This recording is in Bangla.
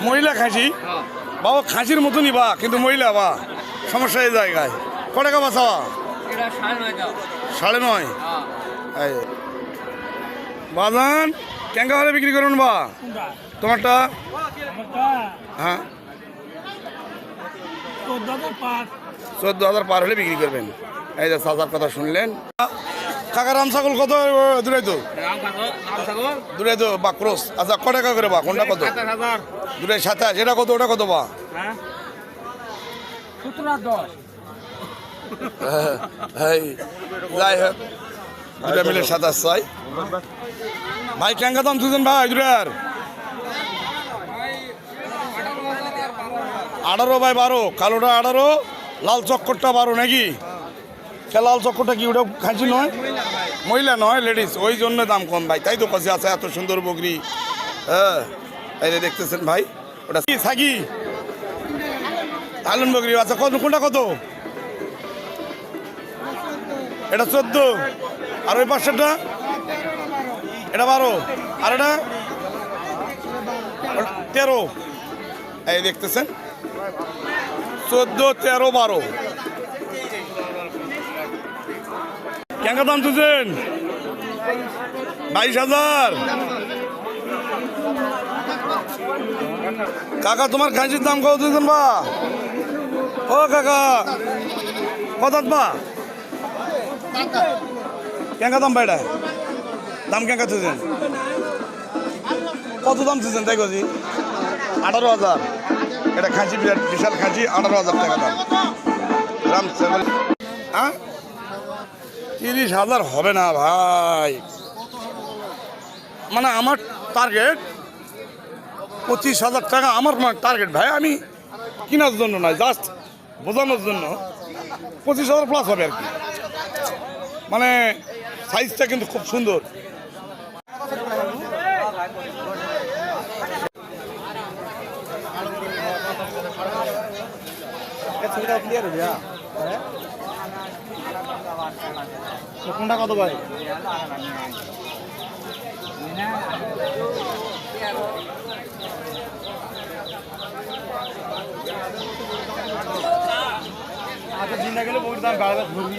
মহিলা খাসি বাবা, খাসির মতনই বা, কিন্তু মহিলা বা, সমস্যা এই জায়গায়। ক টাকা বা চাওয়া? 9.5। এই বাজান কেঙ্কা হলে বিক্রি করুন বা? তোমারটা? হ্যাঁ, 14,000 পার হলে বিক্রি করবেন। এই যে চাচার কথা শুনলেন। কাকা রাম ছাগল কত দূরে তো? দূরে তো বা ক্রস। আচ্ছা ক টাকা করে বা? কোনটা কত? দূরে 27। এটা কত? ওটা কত বা? যাই হোক, দুটা মিলে 27 ভাই। কেঙ্কা দাম দুজন ভাই দুটার? 18/12। কালোটা 18, লাল চক্করটা 12 নাকি? লাল চক্করটা কি ওটা খাসি নয়? মহিলা নয়, লেডিস, ওই জন্য দাম কম ভাই। তাই তো কাছে আছে এত সুন্দর বকরি। হ্যাঁ, এই যে দেখতেছেন ভাই, ওটা কি থাকি আলুন বকরি। আচ্ছা কত? কোনটা কত? এটা 14। আর ওই পাশেরটা? এটা 12। আর এটা 13। এই দেখতেছেন 14, 13, 12। কেঙ্কা দাম তুলছেন? 22,000। কাকা তোমার খাসির দাম কত তুলছেন বা? ও কাকা কত বা? কেঙ্কা দাম বা? এটা দাম কেঙ্কা তুলছেন? কত দাম তুলছেন তাই কছি? 18,000। এটা খাসি, বিরাট বিশাল খাসি, 18,000 টাকা দাম। রাম ছাগল। হ্যাঁ, 30,000 হবে না ভাই। মানে আমার টার্গেট 25,000 টাকা। আমার টার্গেট ভাই, আমি কেনার জন্য নয়, জাস্ট বোঝানোর জন্য। 25,000 প্লাস হবে আর কি। মানে সাইজটা কিন্তু খুব সুন্দর। কোনটা কত ভাই? আচ্ছা জিন্দা গেলে বহুত দাম বাড়বে ধরবি।